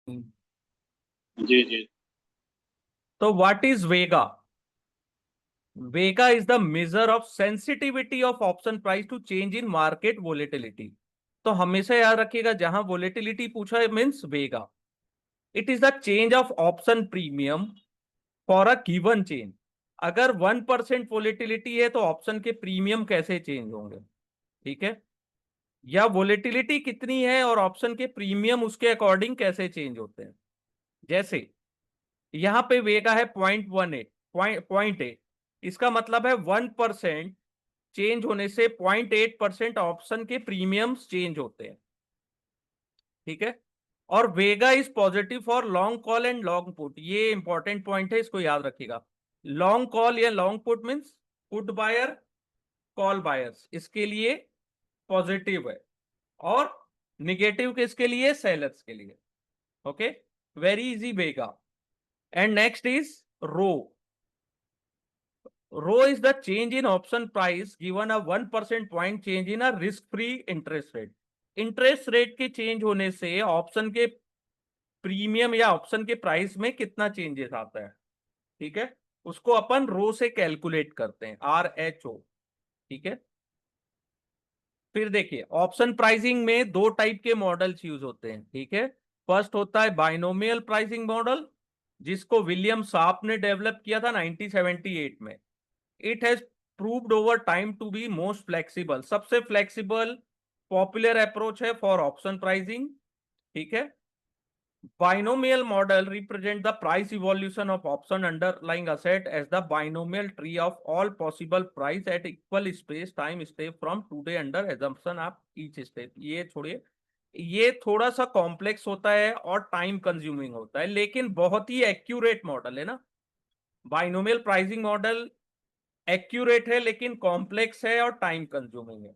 जी जी। तो what is vega? Vega is the major of sensitivity of option price to change in market volatility. तो हमेशा याद रखिएगा, जहां वोलेटिलिटी पूछा है means vega. It is the change of option premium for a given change. अगर 1% volatility है तो ऑप्शन के प्रीमियम कैसे चेंज होंगे, ठीक है, या वोलेटिलिटी कितनी है और ऑप्शन के प्रीमियम उसके अकॉर्डिंग कैसे चेंज होते हैं। जैसे यहां पे वेगा है 0.18, 0.8, इसका मतलब है 1% चेंज होने से 0.8% ऑप्शन के प्रीमियम्स चेंज होते हैं, ठीक है। और vega is positive for long call and long put, ये इंपॉर्टेंट पॉइंट है, इसको याद रखिएगा। लॉन्ग कॉल या long put means put buyer call buyers, इसके लिए पॉजिटिव है, और निगेटिव किसके लिए, सेलर्स के लिए। Okay, very easy vega. And next is rho. Rho is the change in option price given a 1% point change in a risk free interest rate. Interest rate के change होने से option के premium या option के price में कितना changes आता है, ठीक है, उसको अपन रो से कैलकुलेट करते हैं, RHO, ठीक है। फिर देखिए, ऑप्शन प्राइसिंग में दो टाइप के मॉडल्स यूज होते हैं, ठीक है। फर्स्ट होता है बाइनोमियल प्राइसिंग मॉडल, जिसको विलियम शार्प ने डेवलप किया था 1978 में। It has proved over time to be most flexible, सबसे फ्लेक्सिबल पॉपुलर अप्रोच है फॉर ऑप्शन प्राइसिंग, ठीक है। Binomial model represent the price evolution of option underlying asset as the binomial tree of all possible price at equal space time step from today under assumption of each step। ये छोड़िए, ये थोड़ा सा complex होता है और time consuming होता है, लेकिन बहुत ही एक्यूरेट मॉडल है ना। बाइनोमियल प्राइसिंग मॉडल एक्यूरेट है लेकिन कॉम्प्लेक्स है और टाइम कंज्यूमिंग है।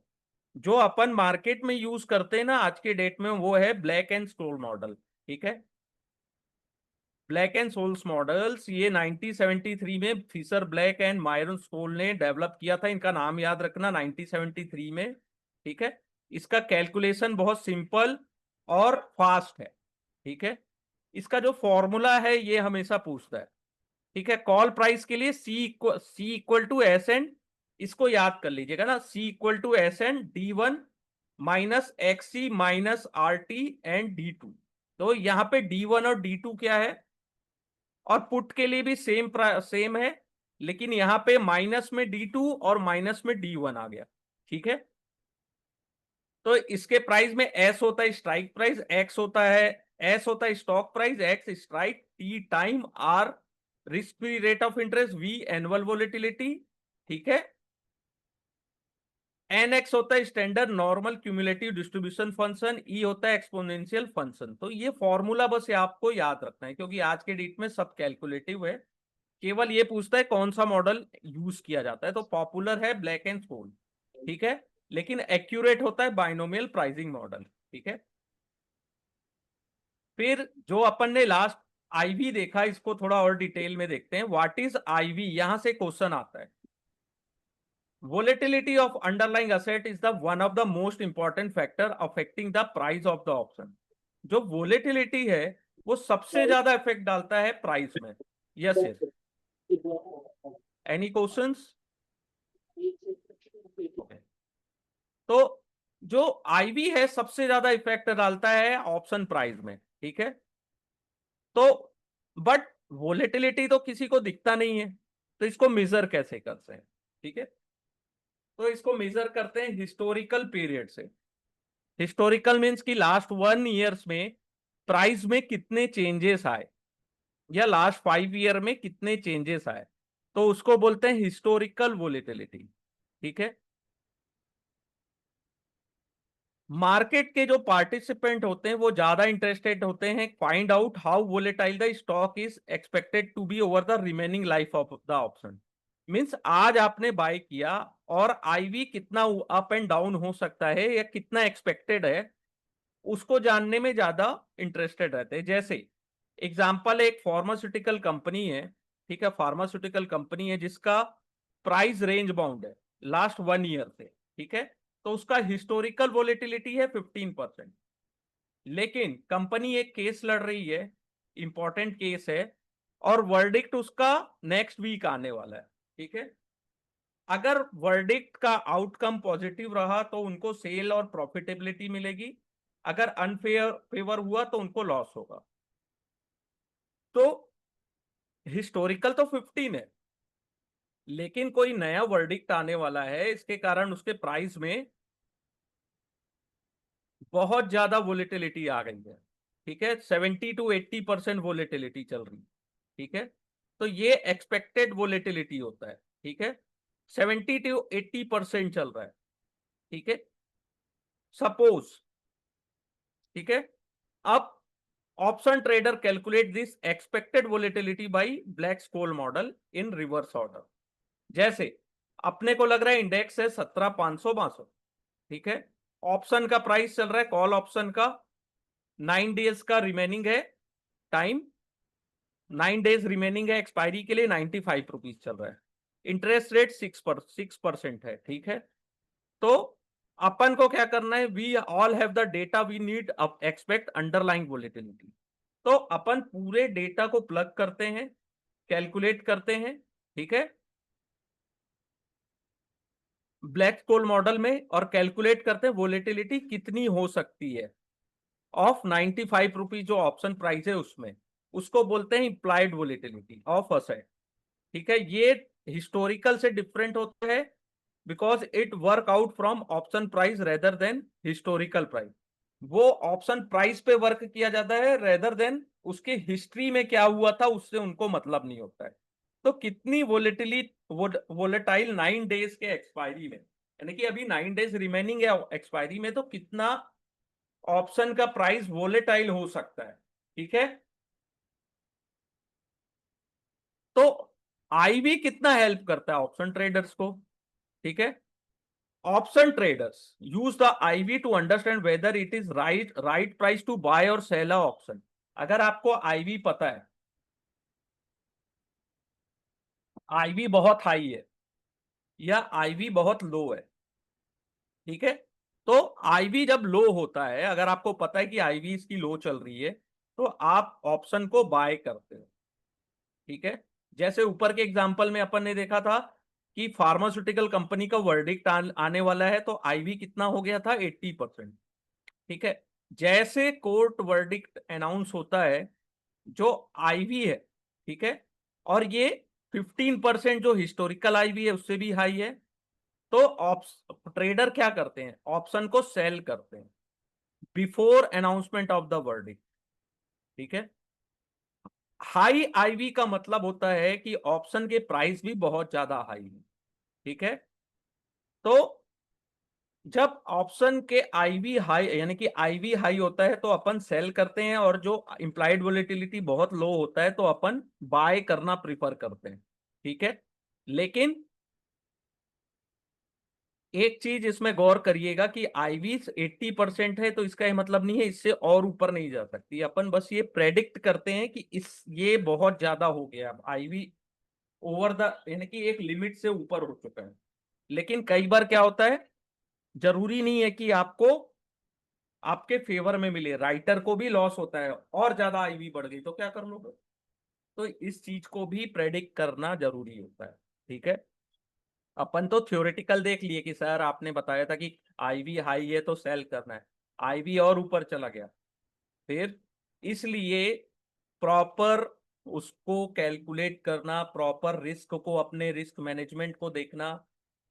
जो अपन मार्केट में यूज करते हैं ना आज के डेट में, वो है ब्लैक एंड स्टोर मॉडल, ठीक है। ब्लैक एंड सोल्स मॉडल्स ये 1973 में Fischer Black and Myron Scholes ने डेवलप किया था, इनका नाम याद रखना 1973 में, ठीक है। इसका कैलकुलेशन बहुत सिंपल और फास्ट है, ठीक है। इसका जो फॉर्मूला है ये हमेशा पूछता है, ठीक है। कॉल प्राइस के लिए C equal to S N, इसको याद कर लीजिएगा ना, C equal to S N D1 minus XC minus RT and D2। तो यहाँ पे D1 और D2 क्या है, और पुट के लिए भी सेम है, लेकिन यहां पे माइनस में D2 और माइनस में D1 आ गया, ठीक है। तो इसके प्राइस में S होता है स्ट्राइक प्राइस, X होता है, S होता है stock price, X strike, T time, R risk free rate of interest, V annual volatility, ठीक है। NX होता है standard normal cumulative distribution function, E होता है एक्सपोनेंशियल फंक्शन। तो ये फॉर्मूला बस ये आपको याद रखना है, क्योंकि आज के डेट में सब कैलकुलेटिव है। केवल ये पूछता है कौन सा मॉडल यूज किया जाता है, तो पॉपुलर है ब्लैक एंड स्टोन, ठीक है, लेकिन एक्यूरेट होता है बाइनोमियल प्राइसिंग मॉडल, ठीक है। फिर जो अपन ने लास्ट आईवी देखा, इसको थोड़ा और डिटेल में देखते हैं। व्हाट इज आईवी, यहां से क्वेश्चन आता है। Volatility of underlying asset is the one of the most important factor affecting the price of the option. जो वोलेटिलिटी है वो सबसे ज्यादा इफेक्ट डालता है प्राइस में। Yes yes, any questions? तो जो आईवी है सबसे ज्यादा इफेक्ट डालता है ऑप्शन प्राइस में, ठीक है। तो बट वोलेटिलिटी तो किसी को दिखता नहीं है, तो इसको मेजर कैसे करते हैं, ठीक है। तो इसको मेजर करते हैं हिस्टोरिकल पीरियड से। हिस्टोरिकल मींस कि लास्ट 1 ईयर्स में प्राइस में कितने चेंजेस आए, या लास्ट 5 ईयर में कितने चेंजेस आए, तो उसको बोलते हैं हिस्टोरिकल वोलेटिलिटी, ठीक है। मार्केट के जो पार्टिसिपेंट होते हैं वो ज्यादा इंटरेस्टेड होते हैं find out how volatile the stock is expected to be over the remaining life of the option. Means आज आपने बाय किया और आईवी कितना अप एंड डाउन हो सकता है या कितना एक्सपेक्टेड है, उसको जानने में ज्यादा इंटरेस्टेड रहते हैं। जैसे एग्जाम्पल, एक फार्मास्यूटिकल कंपनी है, ठीक है, फार्मास्यूटिकल कंपनी है जिसका प्राइस रेंज बाउंड है लास्ट 1 ईयर से, ठीक है। तो उसका हिस्टोरिकल वोलेटिलिटी है 15%। लेकिन कंपनी एक केस लड़ रही है, इंपॉर्टेंट केस है, और वर्डिक्ट उसका नेक्स्ट वीक आने वाला है। ठीक है, अगर वर्डिक्ट का आउटकम पॉजिटिव रहा तो उनको सेल और प्रॉफिटेबिलिटी मिलेगी, अगर अनफेयर फेवर हुआ तो उनको लॉस होगा। तो हिस्टोरिकल तो 15 है, लेकिन कोई नया वर्डिक्ट आने वाला है, इसके कारण उसके प्राइस में बहुत ज्यादा वोलेटिलिटी आ गई है। ठीक है, 70 to 80% वोलेटिलिटी चल रही है। ठीक है, तो ये एक्सपेक्टेड वोलेटिलिटी होता है। ठीक है, 70 to 80% चल रहा है। ठीक है, सपोज, ठीक है, अब option trader calculate this expected volatility by Black Scholes model in reverse order. जैसे अपने को लग रहा है इंडेक्स है 17,562। ठीक है, ऑप्शन का प्राइस चल रहा है, कॉल ऑप्शन का 9 डेज का रिमेनिंग है टाइम, 9 डेज रिमेनिंग है एक्सपायरी के लिए, 95 रुपीज चल रहा है, इंटरेस्ट रेट 6% है। ठीक है, तो अपन को क्या करना है, we all have the data we need expect underlying volatility. तो अपन पूरे डेटा को प्लग करते हैं, कैलकुलेट करते हैं। ठीक है, ब्लैक स्कोल मॉडल में, और कैलकुलेट करते हैं वोलेटिलिटी कितनी हो सकती है ऑफ 95 रुपीज जो ऑप्शन प्राइस है उसमें, उसको बोलते हैं इंप्लाइड वोलेटिलिटी ऑफ असेट। ठीक है, ये हिस्टोरिकल से डिफरेंट होता है because it work out from option price rather than historical price. वो ऑप्शन प्राइस पे वर्क किया जाता है रेदर देन उसके हिस्ट्री में क्या हुआ था, उससे उनको मतलब नहीं होता है। तो कितनी वोलेटाइल 9 डेज के एक्सपायरी में, यानी कि अभी 9 डेज रिमेनिंग है एक्सपायरी में, तो कितना ऑप्शन का प्राइस वोलेटाइल हो सकता है। ठीक है, तो आईवी कितना हेल्प करता है ऑप्शन ट्रेडर्स को। ठीक है, option traders use the IV to understand whether it is right price to buy और सेल अ ऑप्शन। अगर आपको आईवी पता है, आईवी बहुत हाई है या आईवी बहुत लो है। ठीक है, तो आईवी जब लो होता है, अगर आपको पता है कि आईवी इसकी लो चल रही है, तो आप ऑप्शन को बाय करते हो। ठीक है, जैसे ऊपर के एग्जांपल में अपन ने देखा था कि फार्मास्यूटिकल कंपनी का वर्डिक्ट आने वाला है, तो आईवी कितना हो गया था, 80%। ठीक है, जैसे कोर्ट वर्डिक्ट अनाउंस होता है, जो आईवी है, ठीक है, और ये 15% जो हिस्टोरिकल आईवी है उससे भी हाई है, तो ट्रेडर क्या करते हैं, ऑप्शन को सेल करते हैं before announcement of the verdict. ठीक है, हाई आईवी का मतलब होता है कि ऑप्शन के प्राइस भी बहुत ज्यादा हाई है। ठीक है, तो जब ऑप्शन के आईवी हाई, यानी कि आईवी हाई होता है, तो अपन सेल करते हैं, और जो इंप्लाइड वोलेटिलिटी बहुत लो होता है तो अपन बाय करना प्रिफर करते हैं। ठीक है, लेकिन एक चीज इसमें गौर करिएगा कि आईवी 80% है, तो इसका ये मतलब नहीं है इससे और ऊपर नहीं जा सकती। अपन बस ये प्रेडिक्ट करते हैं कि इस ये बहुत ज्यादा हो गया, अब आईवी ओवर द, यानी कि एक लिमिट से ऊपर हो चुका है। लेकिन कई बार क्या होता है, जरूरी नहीं है कि आपको आपके फेवर में मिले, राइटर को भी लॉस होता है, और ज्यादा आईवी बढ़ गई तो क्या कर लोगे। तो इस चीज को भी प्रेडिक्ट करना जरूरी होता है। ठीक है, अपन तो थ्योरेटिकल देख लिए कि सर आपने बताया था कि आईवी हाई है तो सेल करना है, आईवी और ऊपर चला गया, फिर इसलिए प्रॉपर उसको कैलकुलेट करना, प्रॉपर रिस्क को, अपने रिस्क मैनेजमेंट को देखना,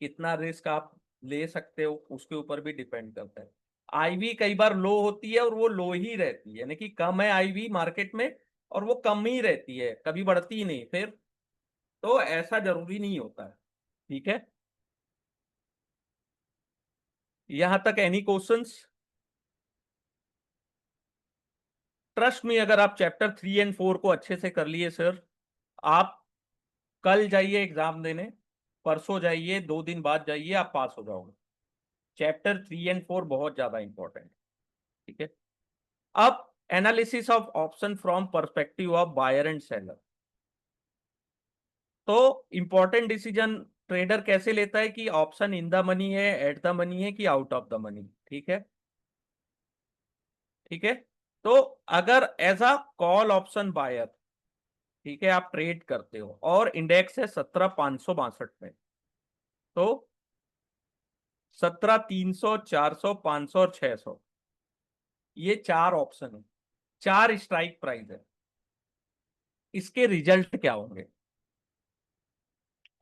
कितना रिस्क आप ले सकते हो उसके ऊपर भी डिपेंड करता है। आईवी कई बार लो होती है और वो लो ही रहती है, यानी कि कम है आईवी मार्केट में और वो कम ही रहती है, कभी बढ़ती ही नहीं फिर, तो ऐसा जरूरी नहीं होता है। ठीक है, यहां तक एनी क्वेश्चंस। ट्रस्ट में, अगर आप चैप्टर 3 और 4 को अच्छे से कर लिए सर, आप कल जाइए एग्जाम देने, परसों जाइए, 2 दिन बाद जाइए, आप पास हो जाओगे। चैप्टर 3 और 4 बहुत ज्यादा इंपॉर्टेंट है। ठीक है, अब analysis of option from perspective of buyer and seller. तो इंपॉर्टेंट डिसीजन ट्रेडर कैसे लेता है कि ऑप्शन इन द मनी है, एट द मनी है, कि आउट ऑफ द मनी। ठीक है, ठीक है, तो अगर as a call option buyer, ठीक है, आप ट्रेड करते हो और इंडेक्स है 17,562 पे, तो 17,300, 400, 500 और 600, ये चार ऑप्शन है, चार स्ट्राइक प्राइस है। इसके रिजल्ट क्या होंगे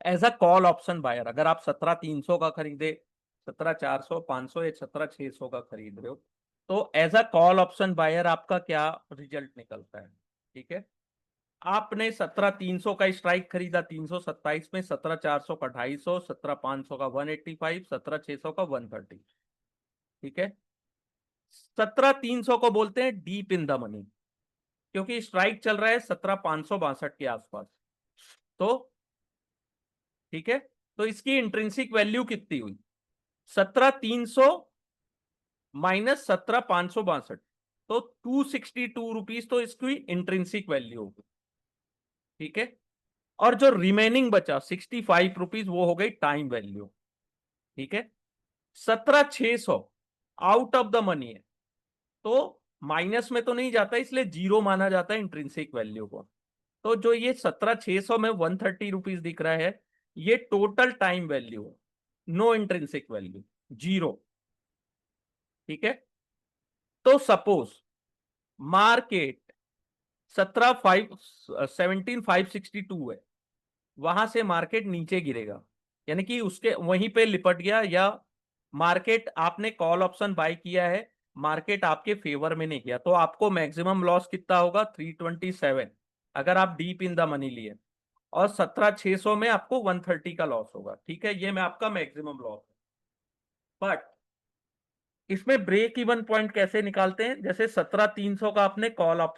as a call option buyer? अगर आप 17,300 का खरीदे, 17,400, 500 या 17,600 का खरीद रहे हो, तो as a call option buyer आपका क्या रिजल्ट निकलता है? ठीक है, आपने 17,300 का स्ट्राइक खरीदा 327 में, 17,400 का 250, 17,500 का 185, 17,600 का 130। ठीक है, 17,300 को बोलते हैं डीप इन द मनी, क्योंकि स्ट्राइक चल रहा है 17,562 के आसपास। तो ठीक है, तो इसकी इंट्रिंसिक वैल्यू कितनी हुई? 17,300 माइनस 17,562, तो 262 रुपीज तो इसकी इंट्रिंसिक वैल्यू होगी। ठीक है, और जो रिमेनिंग बचा 65 रुपीज, वो हो गई टाइम वैल्यू। ठीक है, 17,600 आउट ऑफ द मनी है, तो माइनस में तो नहीं जाता, इसलिए जीरो माना जाता है इंट्रिंसिक वैल्यू को। तो जो ये 17,600 में 130 रुपीज दिख रहा है, ये टोटल टाइम वैल्यू है, नो इंट्रिंसिक वैल्यू, जीरो। ठीक है, तो सपोज मार्केट 17,562 है, वहां से मार्केट नीचे गिरेगा, यानी कि उसके वहीं पे लिपट गया, या मार्केट, आपने कॉल ऑप्शन बाय किया है, मार्केट आपके फेवर में नहीं गया, तो आपको मैक्सिमम लॉस कितना होगा? 327, अगर आप डीप इन द मनी लिए, और 17,600 में आपको 130 का लॉस होगा। ठीक है, ये मैं आपका मैक्सिमम लॉस है। बट इसमें ब्रेक इवन पॉइंट कैसे निकालते हैं? जैसे 17,300 का आपने कॉल अप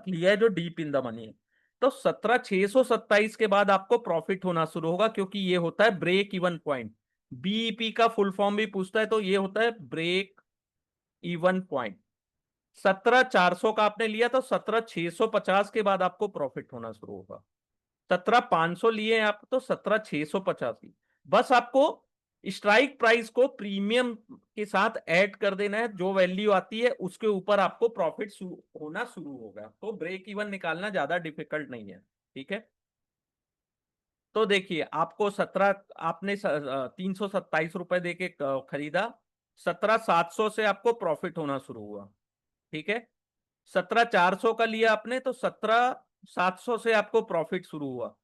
लिया है जो डीप इन द मनी है, तो 17,627 के बाद आपको प्रॉफिट होना शुरू होगा, क्योंकि ये होता है ब्रेक इवन पॉइंट। बीईपी का फुल फॉर्म भी पूछता है, तो ये होता है ब्रेक इवन पॉइंट। 17,400 का आपने लिया, तो 17,650 के बाद आपको प्रॉफिट होना शुरू होगा। 17,500 लिए हैं आप, तो 17,650 की, बस आपको स्ट्राइक प्राइस को प्रीमियम के साथ ऐड कर देना है, जो वैल्यू आती है उसके ऊपर आपको प्रॉफिट होना शुरू होगा। तो ब्रेक इवन निकालना ज्यादा डिफिकल्ट नहीं है। ठीक है, तो देखिए, आपको 17, आपने 327 रुपए दे के खरीदा, 17,700 से आपको प्रॉफिट होना शुरू हुआ। ठीक है, 17,400 का लिया आपने, तो 17,700 से आपको प्रॉफिट शुरू हुआ।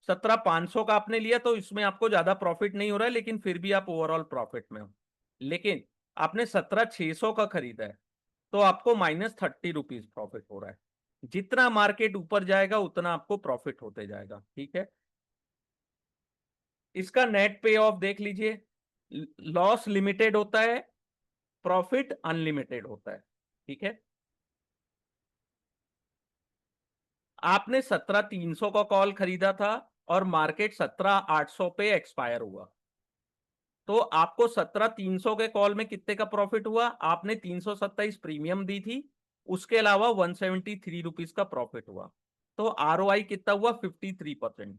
17,500 का आपने लिया, तो इसमें आपको ज्यादा प्रॉफिट नहीं हो रहा है, लेकिन फिर भी आप ओवरऑल प्रॉफिट में हो। लेकिन आपने 17,600 का खरीदा है, तो आपको -30 रुपीज प्रॉफिट हो रहा है। जितना मार्केट ऊपर जाएगा उतना आपको प्रॉफिट होते जाएगा। ठीक है, इसका नेट पे ऑफ देख लीजिए, लॉस लिमिटेड होता है, प्रॉफिट अनलिमिटेड होता है। ठीक है, आपने 17,300 का कॉल खरीदा था और मार्केट 17,800 पे एक्सपायर हुआ, तो आपको 17,300 के कॉल में कितने का प्रॉफिट हुआ? आपने 327 प्रीमियम दी थी, उसके अलावा 173 रुपीज का प्रॉफिट हुआ, तो आरओआई कितना हुआ? 53%।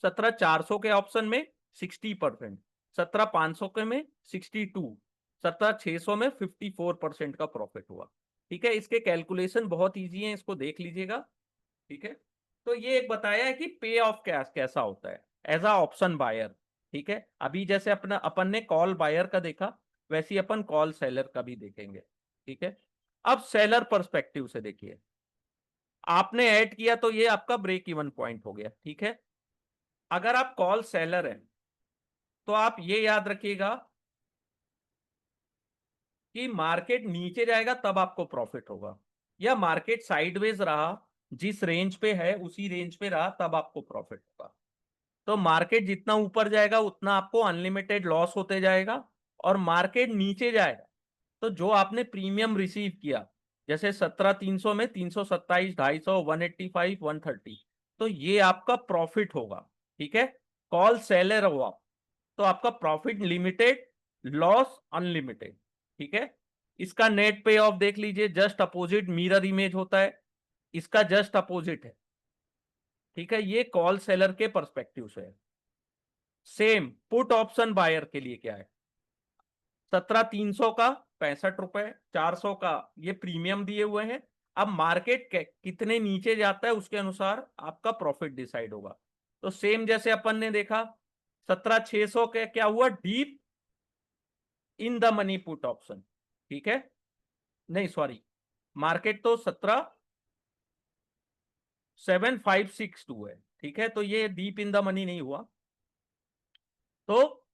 17,400 के ऑप्शन में 60%, 17,500 के में 62, 17,600 में 54% का प्रॉफिट हुआ। ठीक है, इसके कैलकुलेशन बहुत इजी है, इसको देख लीजिएगा। ठीक है, तो ये एक बताया है कि पे ऑफ कैसा होता है एज अ ऑप्शन बायर। ठीक है, अभी जैसे अपना अपन ने कॉल बायर का देखा, वैसे ही अपन कॉल सेलर का भी देखेंगे। ठीक है, अब सेलर पर्सपेक्टिव से देखिए, आपने ऐड किया तो ये आपका ब्रेक इवन पॉइंट हो गया। ठीक है, अगर आप कॉल सेलर हैं, तो आप ये याद रखिएगा कि मार्केट नीचे जाएगा तब आपको प्रॉफिट होगा, या मार्केट साइडवेज रहा, जिस रेंज पे है उसी रेंज पे रहा, तब आपको प्रॉफिट होगा। तो मार्केट जितना ऊपर जाएगा उतना आपको अनलिमिटेड लॉस होते जाएगा, और मार्केट नीचे जाएगा तो जो आपने प्रीमियम रिसीव किया, जैसे 17,300 में 327, 250, 185, 130, तो ये आपका प्रॉफिट होगा। ठीक है, कॉल सेलर हो आप, तो आपका प्रॉफिट लिमिटेड, लॉस अनलिमिटेड। ठीक है, इसका नेट पे ऑफ देख लीजिए, जस्ट अपोजिट मिरर इमेज होता है, इसका जस्ट अपोजिट है। ठीक है, ये कॉल सेलर के पर्सपेक्टिव से है। सेम पुट ऑप्शन बायर के लिए क्या है? 17,300 का 65 रुपए, 400 का ये प्रीमियम दिए हुए हैं, अब मार्केट कितने नीचे जाता है उसके अनुसार आपका प्रॉफिट डिसाइड होगा। तो सेम जैसे अपन ने देखा 17,600 के क्या हुआ, deep in the money put option, ठीक है, नहीं सॉरी, मार्केट तो 17,756 है, ठीक है, तो ये डीप इन द मनी नहीं हुआ। तो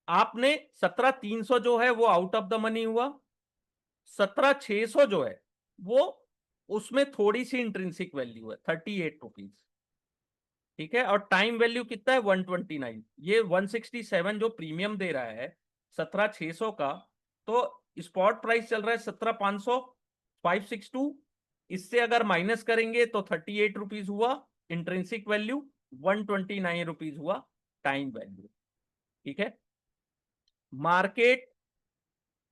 आपने 17,300 जो है वो आउट ऑफ द मनी हुआ, 17,600 जो है वो उसमें थोड़ी सी इंट्रिंसिक वैल्यू है 38 रुपीज, ठीक है, और टाइम वैल्यू कितना है 129, ये 167 जो प्रीमियम दे रहा है 17,600 का, तो स्पॉट प्राइस चल रहा है 17,500, 562, इससे अगर माइनस करेंगे तो 38 रुपीज हुआ इंट्रिंसिक वैल्यू, 129 रुपीज हुआ टाइम वैल्यू, ठीक है। मार्केट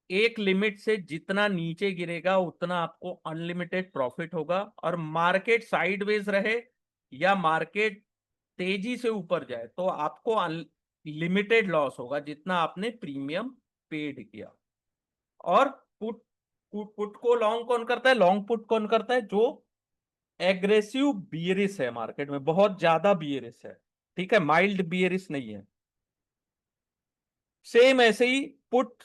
एक लिमिट से जितना नीचे गिरेगा उतना आपको अनलिमिटेड प्रॉफिट होगा, और मार्केट साइडवेज रहे या मार्केट तेजी से ऊपर जाए तो आपको लिमिटेड लॉस होगा जितना आपने प्रीमियम पेड किया। और पुट पुट पुट को लॉन्ग कौन करता है, लॉन्ग पुट कौन करता है, जो एग्रेसिव बियरिश है मार्केट में, बहुत ज्यादा बियरिश है, ठीक है, माइल्ड बियरिश नहीं है। सेम ऐसे ही पुट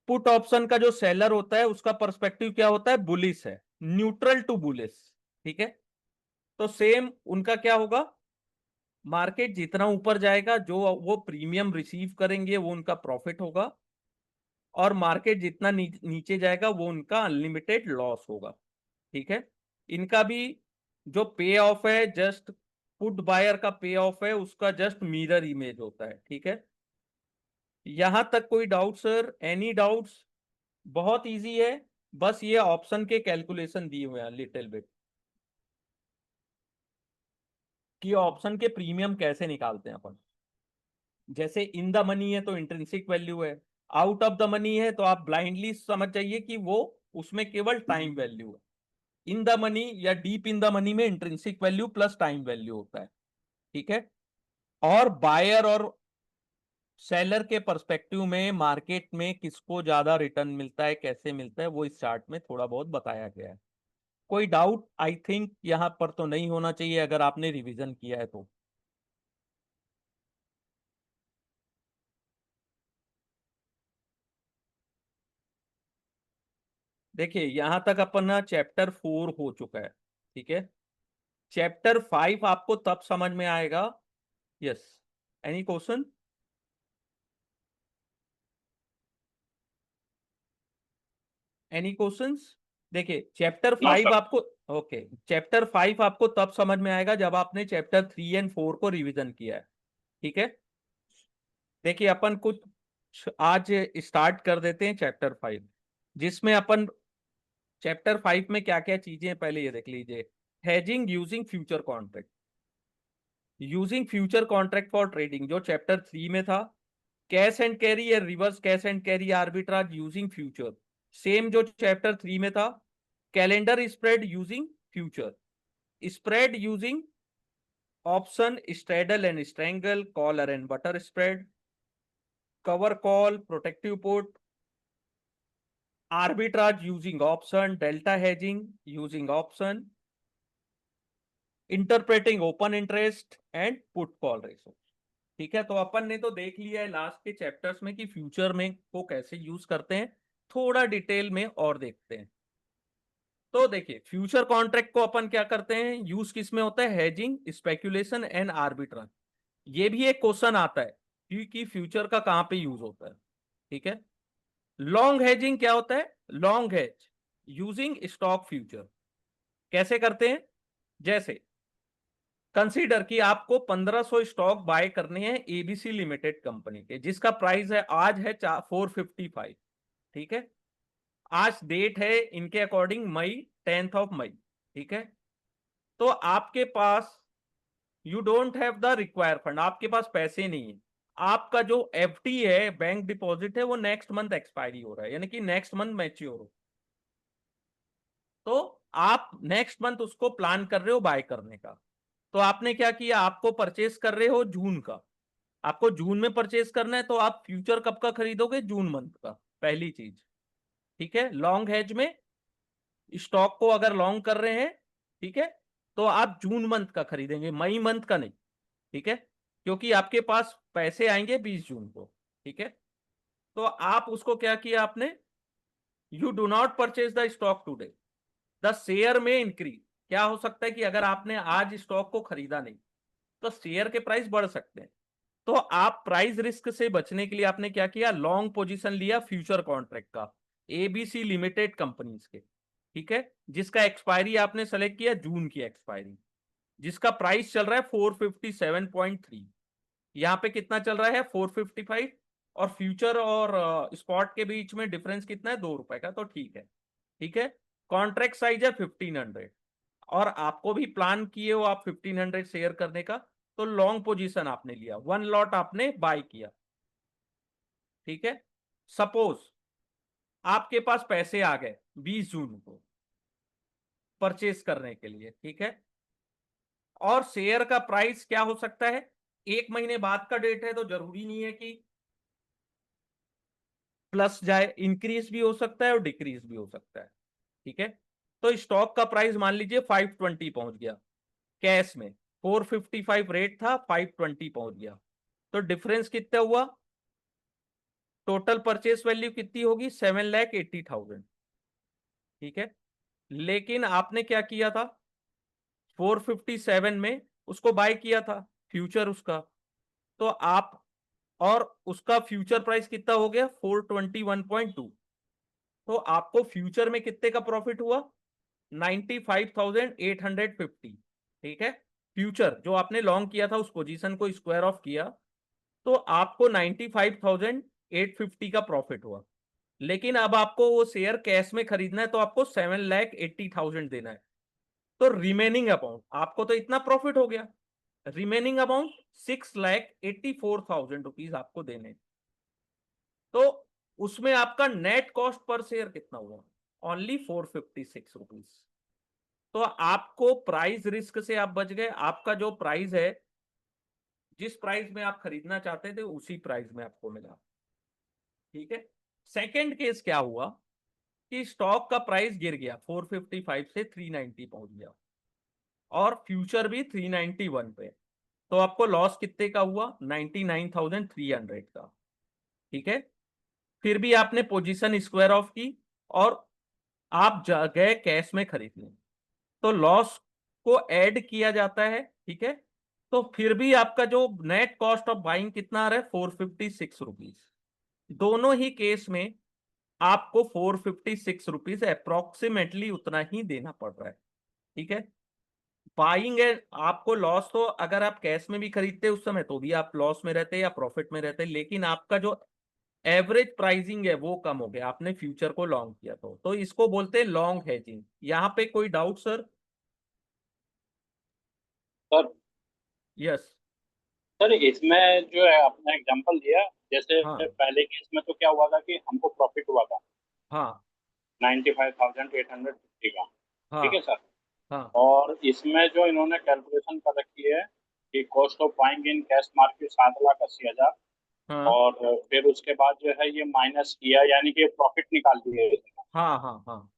पुट ऑप्शन का जो सेलर होता है उसका पर्सपेक्टिव क्या होता है, बुलिश है, न्यूट्रल टू बुलिश, ठीक है। तो सेम उनका क्या होगा, मार्केट जितना ऊपर जाएगा जो वो प्रीमियम रिसीव करेंगे वो उनका प्रॉफिट होगा, और मार्केट जितना नीचे जाएगा वो उनका अनलिमिटेड लॉस होगा, ठीक है। इनका भी जो पे ऑफ है जस्ट पुट बायर का पे ऑफ है उसका जस्ट मिरर इमेज होता है, ठीक है। यहां तक कोई डाउट सर, एनी डाउट्स? बहुत इजी है, बस ये ऑप्शन के कैलकुलेशन दिए हुए हैं लिटिल बिट, कि ऑप्शन के प्रीमियम कैसे निकालते हैं अपन। जैसे इन द मनी है तो इंट्रिंसिक वैल्यू है, आउट ऑफ द मनी है तो आप ब्लाइंडली समझ जाइए कि वो उसमें केवल टाइम वैल्यू है। इन द मनी या डीप इन द मनी में intrinsic value plus time value होता है, ठीक है। और बायर और सेलर के पर्सपेक्टिव में मार्केट में किसको ज्यादा रिटर्न मिलता है, कैसे मिलता है, वो इस चार्ट में थोड़ा बहुत बताया गया है। कोई डाउट आई थिंक यहां पर तो नहीं होना चाहिए अगर आपने रिवीजन किया है तो। देखिए यहां तक अपना चैप्टर 4 हो चुका है, ठीक है। चैप्टर 5 आपको तब समझ में आएगा। Yes, any question? Any questions? देखिए चैप्टर नो 5 सर। आपको, ओके, चैप्टर 5 आपको तब समझ में आएगा जब आपने चैप्टर 3 एंड 4 को रिवीजन किया है, ठीक है। देखिए अपन कुछ आज स्टार्ट कर देते हैं चैप्टर 5, जिसमें अपन चैप्टर 5 में क्या क्या चीजें हैं पहले ये देख लीजिए। Hedging using future contract, using future contract for trading जो चैप्टर 3 में था। कैश एंड कैरी या reverse cash and carry arbitrage using future, same जो चैप्टर 3 में था। Calendar spread using future, spread using option straddle and strangle, collar and butter spread, cover call, protective put, arbitrage using option, delta hedging using option, interpreting open interest and put call ratio, ठीक है। तो अपन ने तो देख लिया है last के chapters में कि फ्यूचर में को कैसे यूज करते हैं, थोड़ा डिटेल में और देखते हैं। तो देखिए फ्यूचर कॉन्ट्रैक्ट को अपन क्या करते हैं, यूज किस में होता है, हेजिंग, स्पेकुलेशन एंड आर्बिट्राज। ये भी एक क्वेश्चन आता है कि फ्यूचर का कहां पे यूज होता है, ठीक है। लॉन्ग हेजिंग क्या होता है, long hedge using stock future, कैसे करते हैं, जैसे कंसीडर कि आपको 1500 स्टॉक बाय करने हैं एबीसी लिमिटेड कंपनी के, जिसका प्राइस है आज है 455, ठीक है। आज डेट है इनके अकॉर्डिंग मई, 10 मई, ठीक है। तो आपके पास you don't have the require fund, आपके पास पैसे नहीं है, आपका जो एफडी है बैंक डिपॉजिट है वो नेक्स्ट मंथ एक्सपायरी हो रहा है, यानी कि नेक्स्ट मंथ मैच्योर हो, तो आप नेक्स्ट मंथ उसको प्लान कर रहे हो बाय करने का। तो आपने क्या किया, आपको परचेस कर रहे हो जून का, आपको जून में परचेस करना है तो आप फ्यूचर कब का खरीदोगे, जून मंथ का, पहली चीज, ठीक है। लॉन्ग हेज में स्टॉक को अगर लॉन्ग कर रहे हैं, ठीक है, तो आप जून मंथ का खरीदेंगे, मई मंथ का नहीं, ठीक है, क्योंकि आपके पास पैसे आएंगे 20 जून को, ठीक है। तो आप उसको क्या किया आपने, you do not purchase the stock today, the share में इंक्रीज। क्या हो सकता है कि अगर आपने आज स्टॉक को खरीदा नहीं तो शेयर के प्राइस बढ़ सकते हैं। तो आप प्राइस रिस्क से बचने के लिए आपने क्या किया, लॉन्ग पोजीशन लिया फ्यूचर कॉन्ट्रैक्ट का, एबीसी लिमिटेड कंपनीज के, ठीक है, जिसका एक्सपायरी आपने सेलेक्ट किया जून की एक्सपायरी, जिसका प्राइस चल रहा है 457.3। यहाँ पे कितना चल रहा है 455, और फ्यूचर और स्पॉट के बीच में डिफरेंस कितना है, 2 रुपए का, तो ठीक है, ठीक है। कॉन्ट्रैक्ट साइज है 1500, और आपको भी प्लान किए हो आप 1500 शेयर करने का, तो लॉन्ग पोजीशन आपने लिया, 1 लॉट आपने बाय किया, ठीक है। सपोज आपके पास पैसे आ गए 20 जून को परचेस करने के लिए, ठीक है, और शेयर का प्राइस क्या हो सकता है, 1 महीने बाद का डेट है तो जरूरी नहीं है कि प्लस जाए, इंक्रीज भी हो सकता है और डिक्रीज भी हो सकता है, ठीक है। तो स्टॉक का प्राइस मान लीजिए 520 पहुंच गया, कैश में 455 रेट था, 520 पहुंच गया, तो डिफरेंस कितना हुआ, टोटल परचेस वैल्यू कितनी होगी, 7,80,000, ठीक है। लेकिन आपने क्या किया था, 457 में उसको बाय किया था, फ्यूचर उसका, तो आप, और उसका फ्यूचर प्राइस कितना हो गया 421.2, तो आपको फ्यूचर में कितने का प्रॉफिट हुआ, 95,850, ठीक है। फ्यूचर जो आपने लॉन्ग किया था उस पोजीशन को स्क्वायर ऑफ किया, तो आपको 95,850 का प्रॉफिट हुआ। लेकिन अब आपको वो शेयर कैश में खरीदना है तो आपको 7,80,000 देना है, तो रिमेनिंग अमाउंट, आपको तो इतना प्रॉफिट हो गया, रिमेनिंग अमाउंट 6,84,000 आपको देने। तो उसमें आपका नेट कॉस्ट पर शेयर कितना हुआ, ओनली 456 रुपीज। तो आपको प्राइस रिस्क से आप बच गए, आपका जो प्राइस है, जिस प्राइस में आप खरीदना चाहते थे उसी प्राइस में आपको मिला, ठीक है। सेकेंड केस क्या हुआ कि स्टॉक का प्राइस गिर गया 455 से 390 पहुंच गया, और फ्यूचर भी 391 पे, तो आपको लॉस कितने का हुआ, 99,300 का, ठीक है। फिर भी आपने पोजीशन स्क्वायर ऑफ की और आप गए कैश में खरीदने, तो लॉस को ऐड किया जाता है, ठीक है। तो फिर भी आपका जो नेट कॉस्ट ऑफ बाइंग कितना आ रहा है, 456 रुपीज। दोनों ही केस में आपको 456 रुपीज अप्रोक्सीमेटली उतना ही देना पड़ रहा है, ठीक है। बाइंग है, आपको लॉस, तो अगर आप कैश में भी खरीदते उस समय तो भी आप लॉस में रहते या प्रॉफिट में रहते, लेकिन आपका जो एवरेज प्राइसिंग है वो कम हो गया, आपने फ्यूचर को लॉन्ग किया तो इसको बोलते हैं लॉन्ग हेजिंग। यहाँ पे कोई doubt sir? Sir yes. Sir इसमें जो है आपने एग्जांपल दिया, जैसे हाँ पहले केस में तो क्या हुआ था कि हमको प्रॉफिट हुआ था हाँ 95,850 का। ठीक है हाँ सर। हाँ और इसमें जो इन्होंने कैलकुलेशन कर रखी है कि cost of buying in cash market 7,80,000, हाँ और फिर उसके बाद जो है ये माइनस किया, यानी कि प्रॉफिट निकाल दिए इसमें, हाँ हाँ हाँ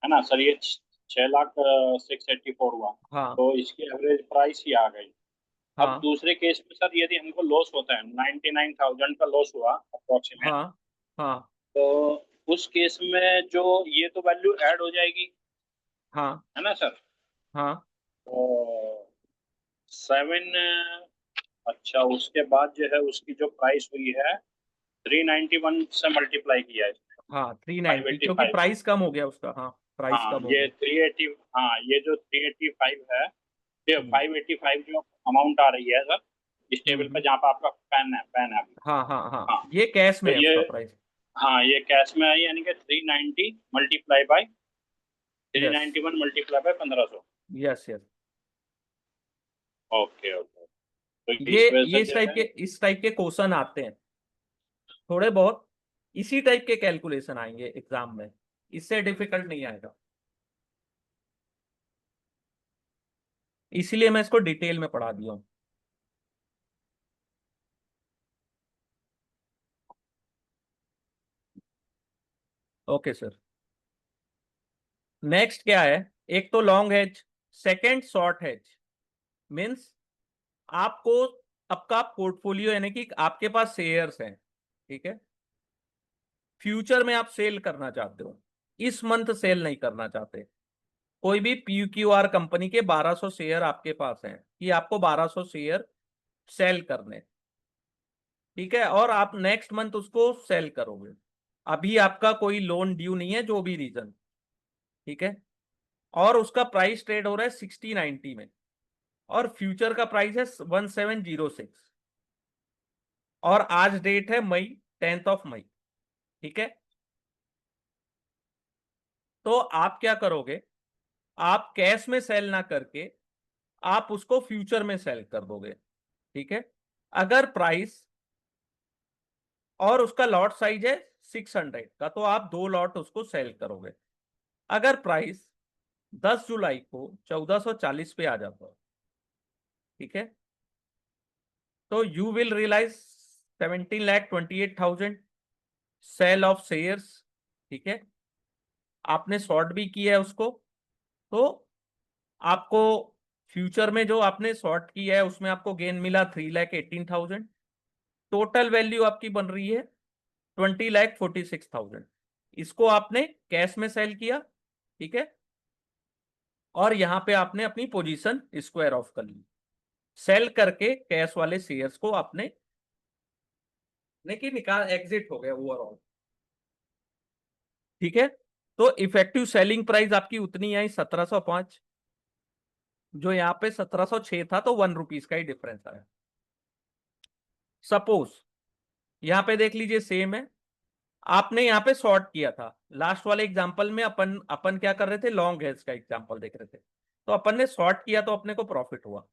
है ना सर। ये 6,06,84 हुआ, हाँ तो इसकी एवरेज प्राइस ही आ गई। अब हाँ दूसरे केस में सर यदि हमको लॉस होता है, 99,000 का लॉस हुआ अप्रोक्सीमेट, हाँ हाँ तो उस केस में जो ये तो वैल्यू ऐड हो जाएगी, हाँ है ना सर। हाँ तो 7, अच्छा उसके बाद जो है उसकी जो प्राइस हुई है 391 से मल्टीप्लाई किया है, हाँ, फाइव 390, एटी क्योंकि फाइव प्राइस कम हो गया उसका, हाँ प्राइस हाँ कम हो ये गया। 380, हाँ ये जो 385 है, ये हम्म 585 जो अमाउंट आ रही है सर इस टेबल पे, हम्म। जहाँ पे आपका पेन है अभी। हाँ हाँ हाँ, हाँ ये कैश तो में है ये, उसका प्राइस। हाँ ये कैश में आई, यानी कि 390 multiply by three yes ninety one multiply by 1500। Yes yes. Okay okay. तो ये इस वजह ये से इस जो टाइप है, के इस टाइप के क्वेश्चन आते हैं थोड़े बहुत, इसी टाइप के कैलकुलेशन आएंगे एग्जाम में, इससे डिफिकल्ट नहीं आएगा, इसीलिए मैं इसको डिटेल में पढ़ा दिया हूँ। Okay sir. नेक्स्ट क्या है, एक तो long hedge, second short hedge. Means आपको आपका पोर्टफोलियो यानी कि आपके पास शेयर्स हैं, ठीक है, फ्यूचर में आप सेल करना चाहते हो, इस मंथ सेल नहीं करना चाहते। कोई भी PQR कंपनी के 1200 शेयर आपके पास हैं कि आपको 1200 शेयर सेल करने, ठीक है, और आप नेक्स्ट मंथ उसको सेल करोगे। अभी आपका कोई लोन ड्यू नहीं है, जो भी रीजन, ठीक है, और उसका प्राइस ट्रेड हो रहा है 60-90 में, और फ्यूचर का प्राइस है 1706, और आज डेट है मई, 10th ऑफ मई, ठीक है। तो आप क्या करोगे, आप कैश में सेल ना करके आप उसको फ्यूचर में सेल कर दोगे, ठीक है। अगर प्राइस और उसका लॉट साइज है 600 का, तो आप 2 लॉट उसको सेल करोगे। अगर प्राइस 10 जुलाई को 1440 पे आ जाता है, ठीक है, तो you will realise 17,28,000 sale of shares, ठीक है। आपने शॉर्ट भी किया है उसको, तो आपको फ्यूचर में जो आपने शॉर्ट किया है उसमें आपको गेन मिला 3,18,000। टोटल वैल्यू आपकी बन रही है 20,46,000। इसको आपने कैश में सेल किया, ठीक है, और यहां पे आपने अपनी पोजीशन स्क्वायर ऑफ कर ली, सेल करके कैश वाले शेयर्स को आपने निकाल, एग्जिट हो गया ओवरऑल, ठीक है। तो इफेक्टिव सेलिंग प्राइस आपकी उतनी आई 1705, जो यहाँ पे 1706 था, तो 1 रुपीज का ही डिफरेंस आया। सपोज यहाँ पे देख लीजिए सेम है, आपने यहाँ पे शॉर्ट किया था, लास्ट वाले एग्जांपल में अपन अपन क्या कर रहे थे, लॉन्ग हेज का एग्जांपल देख रहे थे, तो अपन ने शॉर्ट किया तो अपने को प्रॉफिट हुआ।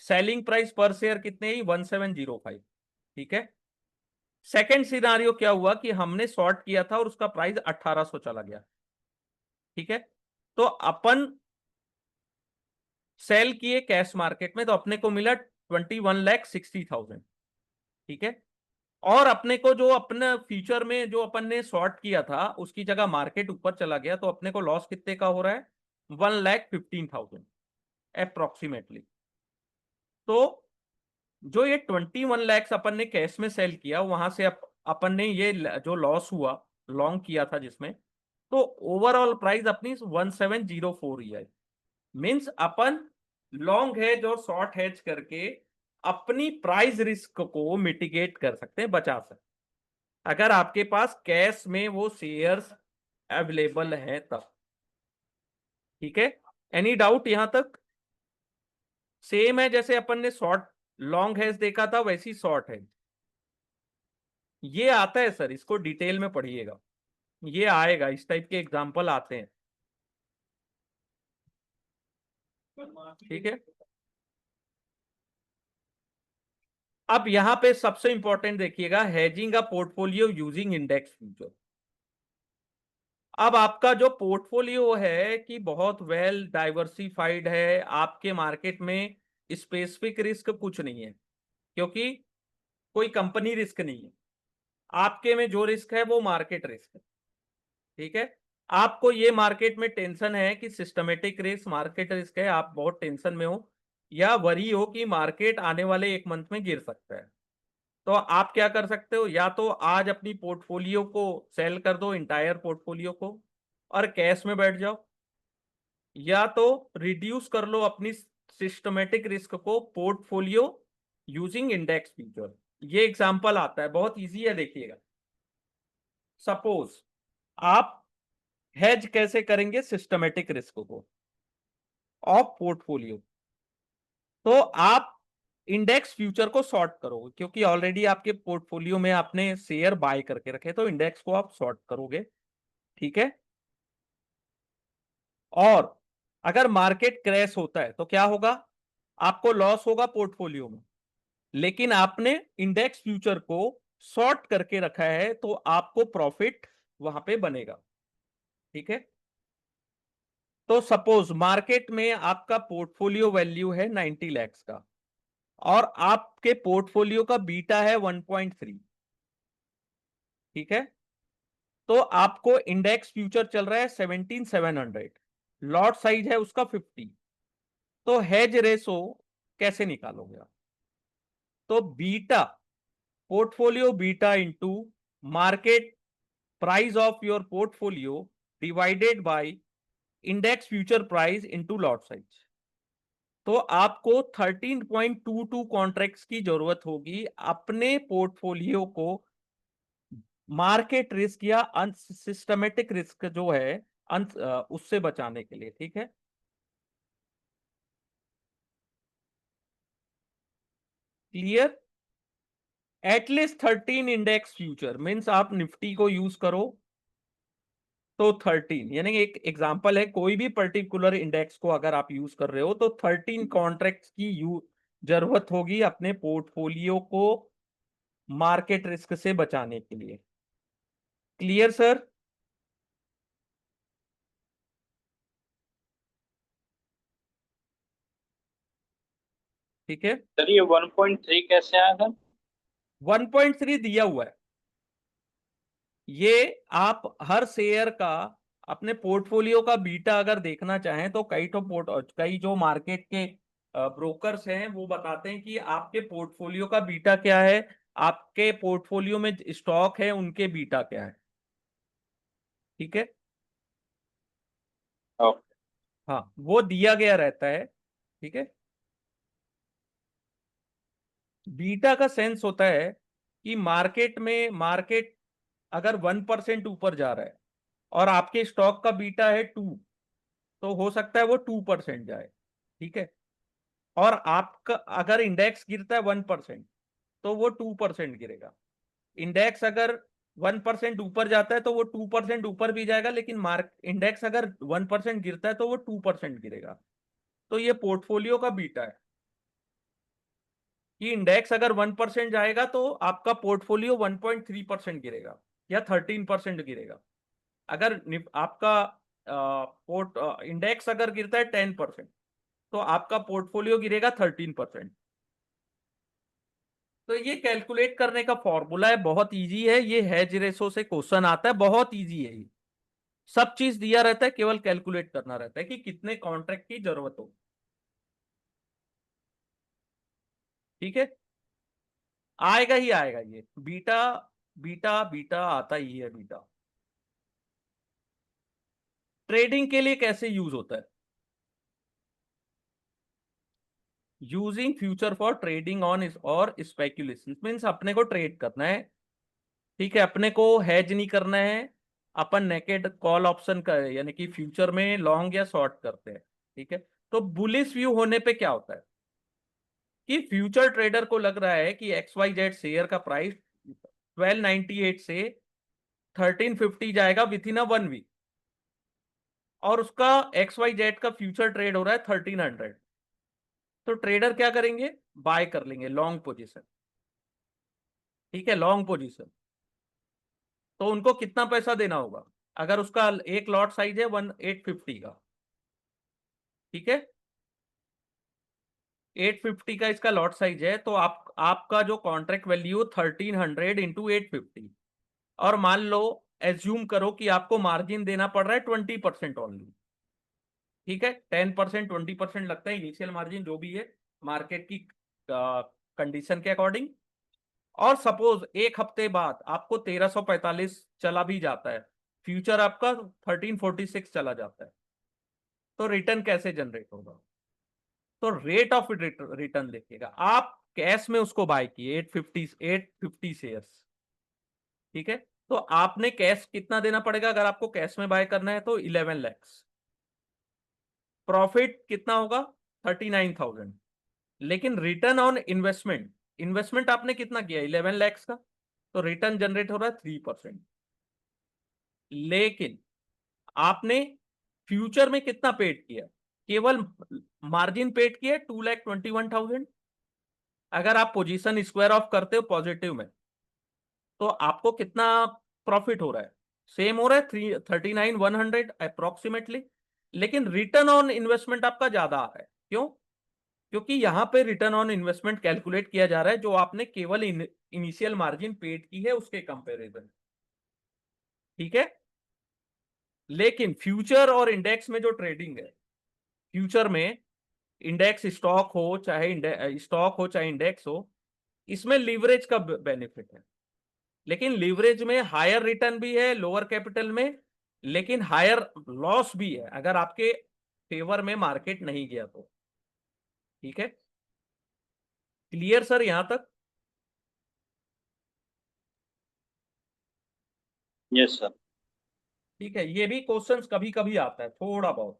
सेलिंग प्राइस पर शेयर कितने ही 1705, ठीक है। सेकंड सिनारियो क्या हुआ कि हमने शॉर्ट किया था और उसका प्राइस 1800 चला गया, ठीक है, तो अपन सेल किए कैश मार्केट में, तो अपने को मिला 21,60,000, ठीक है। और अपने को जो अपने फ्यूचर में जो अपन ने शॉर्ट किया था उसकी जगह मार्केट ऊपर चला गया, तो अपने को लॉस कितने का हो रहा है, 1,15,000 अप्रोक्सीमेटली। तो जो ये 21 लैक्स अपन ने कैश में सेल किया, वहां से अपन ने ये जो लॉस हुआ लॉन्ग किया था जिसमें, तो ओवरऑल प्राइस अपनी 1704 ही है। मीन्स अपन लॉन्ग हेज और शॉर्ट हेज करके अपनी प्राइस रिस्क को मिटिगेट कर सकते हैं, बचा सकते हैं, अगर आपके पास कैश में वो शेयर्स अवेलेबल है तब, ठीक है। एनी डाउट यहां तक? सेम है जैसे अपन ने शॉर्ट लॉन्ग हेज देखा था, वैसी शॉर्ट हेज ये आता है सर, इसको डिटेल में पढ़िएगा, ये आएगा, इस टाइप के एग्जांपल आते हैं, ठीक है। अब यहां पे सबसे इंपॉर्टेंट देखिएगा, hedging a portfolio using index future. अब आपका जो पोर्टफोलियो है कि बहुत वेल डाइवर्सिफाइड है, आपके मार्केट में स्पेसिफिक रिस्क कुछ नहीं है, क्योंकि कोई कंपनी रिस्क नहीं है, आपके में जो रिस्क है वो मार्केट रिस्क है, ठीक है। आपको ये मार्केट में टेंशन है कि सिस्टमेटिक रिस्क, मार्केट रिस्क है, आप बहुत टेंशन में हो या वरी हो कि मार्केट आने वाले 1 मंथ में गिर सकता है, तो आप क्या कर सकते हो, या तो आज अपनी पोर्टफोलियो को सेल कर दो, इंटायर पोर्टफोलियो को, और कैश में बैठ जाओ, या तो रिड्यूस कर लो अपनी सिस्टमेटिक रिस्क को पोर्टफोलियो यूजिंग इंडेक्स फ्यूचर। ये एग्जांपल आता है, बहुत इजी है, देखिएगा। सपोज आप हेज कैसे करेंगे सिस्टमेटिक रिस्क को ऑफ पोर्टफोलियो, तो आप इंडेक्स फ्यूचर को शॉर्ट करोगे, क्योंकि ऑलरेडी आपके पोर्टफोलियो में आपने शेयर बाय करके रखे, तो इंडेक्स को आप शॉर्ट करोगे, ठीक है। और अगर मार्केट क्रैश होता है तो क्या होगा, आपको लॉस होगा पोर्टफोलियो में, लेकिन आपने इंडेक्स फ्यूचर को शॉर्ट करके रखा है, तो आपको प्रॉफिट वहां पे बनेगा, ठीक है। तो सपोज मार्केट में आपका पोर्टफोलियो वैल्यू है 90 लैक्स का, और आपके पोर्टफोलियो का बीटा है 1.3, ठीक है। तो आपको इंडेक्स फ्यूचर चल रहा है 17,700, लॉट साइज है उसका 50, तो हेज रेशो कैसे निकालोगे आप? तो beta, portfolio beta into market price of your portfolio divided by index future price into lot size. तो आपको 13.22 कॉन्ट्रैक्ट्स की जरूरत होगी अपने पोर्टफोलियो को मार्केट रिस्क या अनसिस्टमेटिक रिस्क जो है उससे बचाने के लिए। ठीक है, clear? At least 13 index future means आप निफ्टी को यूज करो तो 13, यानी एक एग्जांपल है, कोई भी पर्टिकुलर इंडेक्स को अगर आप यूज कर रहे हो तो 13 कॉन्ट्रैक्ट्स की जरूरत होगी अपने पोर्टफोलियो को मार्केट रिस्क से बचाने के लिए। Clear sir? ठीक है, सर ये 1.3 कैसे आया था? 1.3 दिया हुआ है, ये आप हर शेयर का अपने पोर्टफोलियो का बीटा अगर देखना चाहें तो कई जो मार्केट के ब्रोकर्स हैं वो बताते हैं कि आपके पोर्टफोलियो का बीटा क्या है, आपके पोर्टफोलियो में स्टॉक है उनके बीटा क्या है। ठीक है, ओके। हाँ वो दिया गया रहता है। ठीक है, बीटा का सेंस होता है कि मार्केट अगर 1% ऊपर जा रहा है और आपके स्टॉक का बीटा है 2, तो हो सकता है वो 2% जाए। ठीक है, और आपका अगर इंडेक्स गिरता है 1% तो वो 2% गिरेगा। इंडेक्स अगर 1% ऊपर जाता है तो वो 2% ऊपर भी जाएगा, लेकिन मार्क इंडेक्स अगर 1% गिरता है तो वो 2% गिरेगा। तो ये पोर्टफोलियो का बीटा है कि इंडेक्स अगर 1% जाएगा तो आपका पोर्टफोलियो 1.3% गिरेगा या 13% गिरेगा। अगर आपका पोर्ट इंडेक्स अगर गिरता है 10% तो आपका पोर्टफोलियो गिरेगा 13%। तो ये कैलकुलेट करने का फॉर्मूला है, बहुत इजी है, ये हेज रेशो से क्वेश्चन आता है, बहुत इजी है ये। सब चीज दिया रहता है, केवल कैलकुलेट करना रहता है कि कितने कॉन्ट्रैक्ट की जरूरत हो। ठीक है, आएगा ही आएगा ये बीटा, बीटा बीटा आता ही है बीटा। ट्रेडिंग के लिए कैसे यूज होता है? Using future for trading on और स्पेक्यूलेशन मीन्स अपने को ट्रेड करना है। ठीक है, अपने को हेज नहीं करना है, अपन नेकेड कॉल ऑप्शन का यानी कि फ्यूचर में लॉन्ग या शॉर्ट करते हैं। ठीक है, तो बुलिश व्यू होने पे क्या होता है कि फ्यूचर ट्रेडर को लग रहा है कि XYZ शेयर का प्राइस 1298 से 1350 जाएगा विथ इन अ 1 वीक, और उसका XYZ का फ्यूचर ट्रेड हो रहा है 1300, तो ट्रेडर क्या करेंगे, बाय कर लेंगे लॉन्ग पोजीशन। ठीक है, लॉन्ग पोजीशन, तो उनको कितना पैसा देना होगा? अगर उसका एक लॉट साइज है 1850 का, ठीक है, 850 का इसका लॉट साइज है, तो आपका जो कॉन्ट्रैक्ट वैल्यू 1300 इंटू 850, और मान लो एज्यूम करो कि आपको मार्जिन देना पड़ रहा है 20% ओनली। ठीक है, 10% 20% लगता है इनिशियल मार्जिन जो भी है मार्केट की कंडीशन के अकॉर्डिंग। और सपोज एक हफ्ते बाद आपको 1345 चला भी जाता है, फ्यूचर आपका 1346 चला जाता है, तो रिटर्न कैसे जनरेट होगा? तो रेट ऑफ रिटर्न देखिएगा, आप कैश में उसको बाय किए 850 शेयर्स। ठीक है, तो आपने कैश कितना देना पड़ेगा अगर आपको कैश में बाय करना है? तो 11 lakhs। प्रॉफिट कितना होगा? 39,000। लेकिन रिटर्न ऑन इन्वेस्टमेंट, इन्वेस्टमेंट आपने कितना किया? 11 lakhs का, तो रिटर्न जनरेट हो रहा है 3%। लेकिन आपने फ्यूचर में कितना पेड किया? केवल मार्जिन पेड किया 2,21,000। अगर आप पोजीशन स्क्वायर ऑफ करते हो पॉजिटिव में तो आपको कितना प्रॉफिट हो रहा है? सेम हो रहा है 39,100 अप्रोक्सीमेटली, लेकिन रिटर्न ऑन इन्वेस्टमेंट आपका ज्यादा आ रहा है। क्यों? क्योंकि यहां पे रिटर्न ऑन इन्वेस्टमेंट कैलकुलेट किया जा रहा है जो आपने केवल इनिशियल मार्जिन पेड की है उसके कंपेरिजन। ठीक है। लेकिन फ्यूचर और इंडेक्स में जो ट्रेडिंग है, फ्यूचर में इंडेक्स स्टॉक हो चाहे स्टॉक हो चाहे इंडेक्स हो, इसमें लीवरेज का बेनिफिट है। लेकिन लीवरेज में हायर रिटर्न भी है लोअर कैपिटल में, लेकिन हायर लॉस भी है अगर आपके फेवर में मार्केट नहीं गया तो। ठीक है, क्लियर सर यहां तक? Yes sir. ठीक है, ये भी क्वेश्चंस कभी कभी आता है थोड़ा बहुत।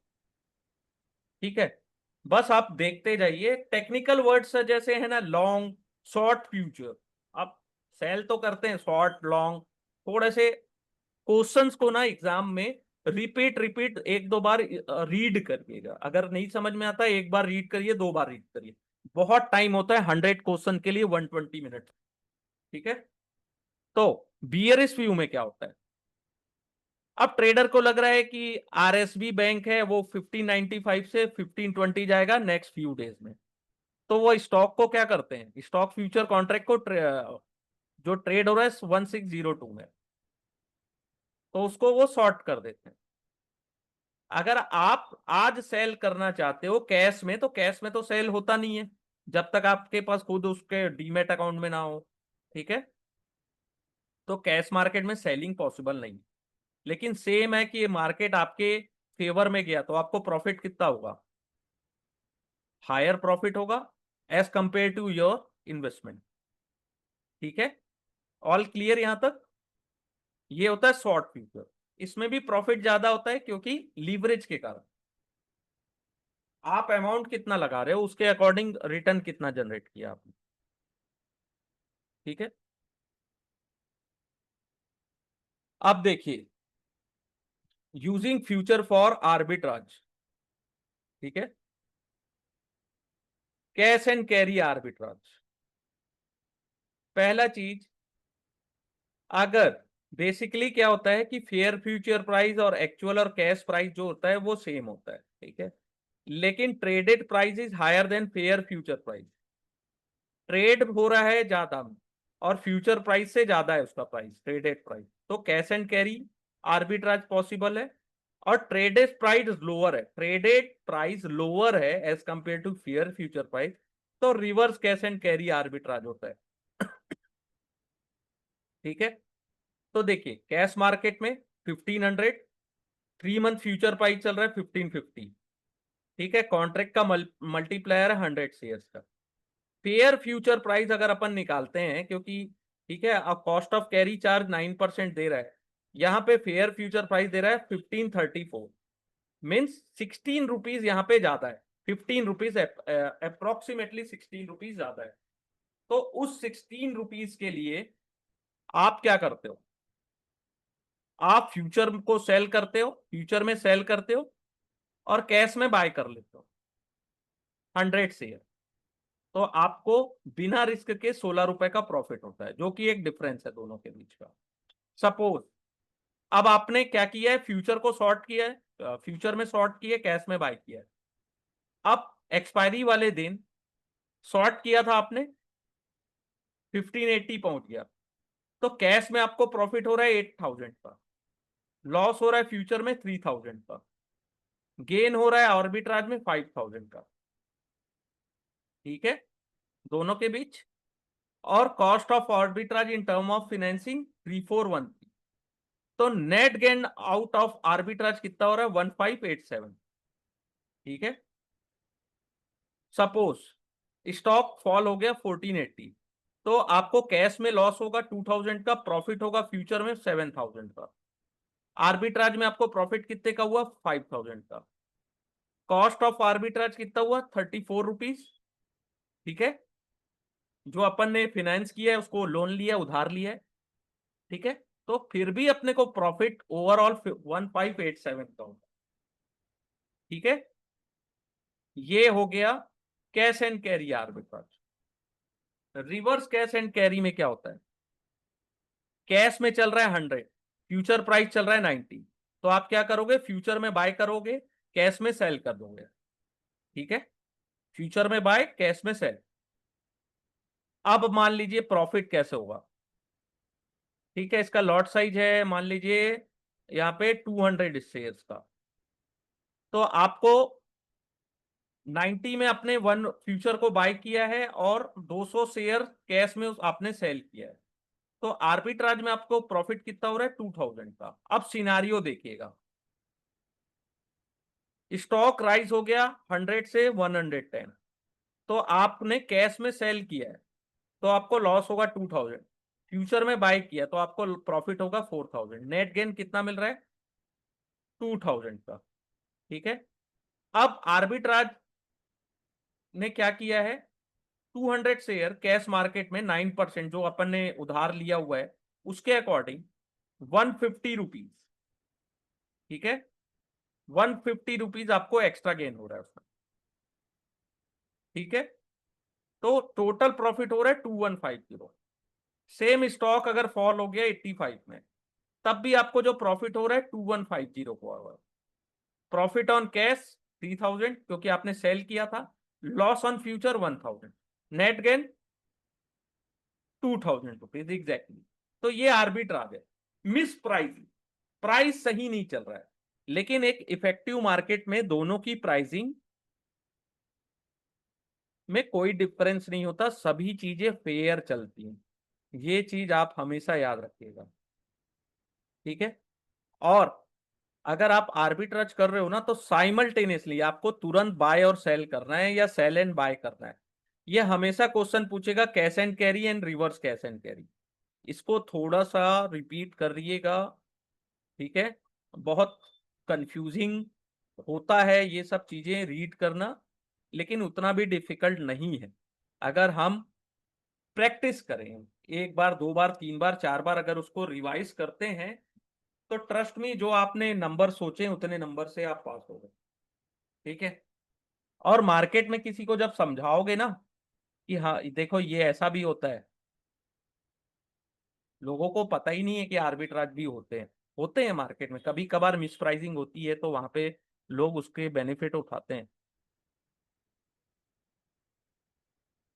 ठीक है, बस आप देखते जाइए। टेक्निकल वर्ड्स जैसे है ना, लॉन्ग, शॉर्ट, फ्यूचर, आप सेल तो करते हैं शॉर्ट लॉन्ग। थोड़े से क्वेश्चंस को ना एग्जाम में रिपीट रिपीट एक दो बार रीड करिएगा। अगर नहीं समझ में आता एक बार रीड करिए, दो बार रीड करिए। बहुत टाइम होता है 100 क्वेश्चन के लिए, 120 मिनट। ठीक है, तो बियरिश व्यू में क्या होता है? अब ट्रेडर को लग रहा है कि आरएसबी बैंक है वो 1595 से 1520 जाएगा नेक्स्ट फ्यू डेज में, तो वो स्टॉक को क्या करते हैं, स्टॉक फ्यूचर कॉन्ट्रैक्ट को जो ट्रेड हो रहा है 1602 में, तो उसको वो शॉर्ट कर देते हैं। अगर आप आज सेल करना चाहते हो कैश में, तो कैश में तो सेल होता नहीं है जब तक आपके पास खुद उसके डीमेट अकाउंट में ना हो। ठीक है, तो कैश मार्केट में सेलिंग पॉसिबल नहीं। लेकिन सेम है कि ये मार्केट आपके फेवर में गया तो आपको प्रॉफिट कितना होगा? हायर प्रॉफिट होगा as compare to your investment. ठीक है, ऑल क्लियर यहां तक? ये होता है शॉर्ट फ्यूचर। इसमें भी प्रॉफिट ज्यादा होता है क्योंकि लीवरेज के कारण आप अमाउंट कितना लगा रहे हो उसके अकॉर्डिंग रिटर्न कितना जनरेट किया आपने। ठीक है, अब देखिए यूजिंग फ्यूचर फॉर आर्बिट्राज। ठीक है, कैश एंड कैरी आर्बिट्राज। पहला चीज, अगर बेसिकली क्या होता है कि फेयर फ्यूचर प्राइस और एक्चुअल और कैश प्राइस जो होता है वो सेम होता है। ठीक है, लेकिन traded price is higher than fair future price. Trade हो रहा है ज्यादा में और फ्यूचर प्राइस से ज्यादा है उसका प्राइस, ट्रेडेड प्राइस, तो cash and carry arbitrage possible है। और ट्रेडेड प्राइस लोअर है, ट्रेडेड प्राइस लोअर है as compare to fair future price, तो reverse cash and carry arbitrage होता है। ठीक है, तो देखिए कैश मार्केट में 1500, 3 मंथ फ्यूचर प्राइस चल रहा है 1550। ठीक है, कॉन्ट्रैक्ट का मल्टीप्लायर है 100 शेयर्स का। फेयर फ्यूचर प्राइस अगर अपन निकालते हैं, क्योंकि ठीक है अब कॉस्ट ऑफ कैरी चार्ज 9% दे रहा है, यहाँ पे फेयर फ्यूचर प्राइस दे रहा है 1534, मीन्स 16 रुपीज यहाँ पे ज्यादा है। 15 रुपीज अप्रोक्सीमेटली 16 रुपीज ज्यादा है। तो उस 16 रुपीज के लिए आप क्या करते हो? आप फ्यूचर को सेल करते हो, फ्यूचर में सेल करते हो और कैश में बाय कर लेते हो 100 शेयर, तो आपको बिना रिस्क के 16 रुपए का प्रॉफिट होता है, जो कि एक डिफरेंस है दोनों के बीच का। सपोज अब आपने क्या किया है, फ्यूचर को शॉर्ट किया है, फ्यूचर में शॉर्ट किया है, कैश में बाय किया है। अब एक्सपायरी वाले दिन शॉर्ट किया था आपने, 1580 पहुंच गया, तो कैश में आपको प्रॉफिट हो रहा है 8000 का, लॉस हो रहा है फ्यूचर में 3000 का, गेन हो रहा है आर्बिट्राज में 5000 का। ठीक है, दोनों के बीच। और cost of arbitrage in term of financing 3413, तो net gain out of arbitrage कितना हो रहा है 1587। ठीक है, सपोज स्टॉक फॉल हो गया 1480, तो आपको कैश में लॉस होगा 2000 का, प्रॉफिट होगा फ्यूचर में 7000 का। आर्बिट्राज में आपको प्रॉफिट कितने का हुआ 5000 का। कॉस्ट ऑफ आर्बिट्राज कितना हुआ 34 रुपीज। ठीक है, जो अपन ने फाइनेंस किया है उसको लोन लिया, उधार लिया है। ठीक है, तो फिर भी अपने को प्रॉफिट ओवरऑल 1587 का होगा। ठीक है, ये हो गया cash and carry arbitrage. Reverse cash and carry में क्या होता है? कैश में चल रहा है 100, फ्यूचर प्राइस चल रहा है 90, तो आप क्या करोगे, फ्यूचर में बाय करोगे, कैश में सेल कर दोगे। ठीक है, फ्यूचर में बाय, कैश में सेल। अब मान लीजिए प्रॉफिट कैसे होगा? ठीक है, इसका लॉट साइज है मान लीजिए यहाँ पे 200 शेयर्स का। तो आपको 90 में अपने वन फ्यूचर को बाय किया है और 200 शेयर कैश में आपने सेल किया है। तो आर्बिट्राज में आपको प्रॉफिट कितना हो रहा है? 2000 का। अब सिनारियो देखिएगा, स्टॉक राइज हो गया 100 से 110, तो आपने कैश में सेल किया है तो आपको लॉस होगा 2000, फ्यूचर में बाय किया तो आपको प्रॉफिट होगा 4000, नेट गेन कितना मिल रहा है? 2000 का। ठीक है, अब आर्बिट्राज ने क्या किया है, 200 शेयर कैश मार्केट में 9% जो अपन ने उधार लिया हुआ है उसके अकॉर्डिंग 150 रुपीज। ठीक है, 150 रुपीज आपको एक्स्ट्रा गेन हो रहा है उसमें। ठीक है, तो टोटल प्रॉफिट हो रहा है 2150। सेम स्टॉक अगर फॉल हो गया 85 में, तब भी आपको जो प्रॉफिट हो रहा है 2150 को हो रहा है। प्रॉफिट ऑन कैश 3000 क्योंकि आपने सेल किया था, loss on future 1000, net gain 2000 rupees exactly. तो ये आर्बिट्राज है। मिस प्राइसिंग, प्राइस सही नहीं चल रहा है, लेकिन एक इफेक्टिव मार्केट में दोनों की प्राइसिंग में कोई डिफरेंस नहीं होता, सभी चीजें फेयर चलती हैं। ये चीज आप हमेशा याद रखिएगा। ठीक है, और अगर आप आर्बिट्राज कर रहे हो ना तो साइमल्टेनियसली आपको तुरंत बाय और सेल करना है या सेल एंड बाय करना है। ये हमेशा क्वेश्चन पूछेगा cash and carry and reverse cash and carry, इसको थोड़ा सा रिपीट करिएगा। ठीक है, बहुत कंफ्यूजिंग होता है ये सब चीजें रीड करना, लेकिन उतना भी डिफिकल्ट नहीं है अगर हम प्रैक्टिस करें। एक बार, दो बार, तीन बार, चार बार अगर उसको रिवाइज करते हैं तो ट्रस्ट में जो आपने नंबर सोचे उतने नंबर से आप पास हो गए। ठीक है, और मार्केट में किसी को जब समझाओगे ना कि हाँ देखो ये ऐसा भी होता है, लोगों को पता ही नहीं है कि आर्बिट्राज भी होते हैं मार्केट में, कभी कभार मिस प्राइसिंग होती है तो वहां पे लोग उसके बेनिफिट उठाते हैं।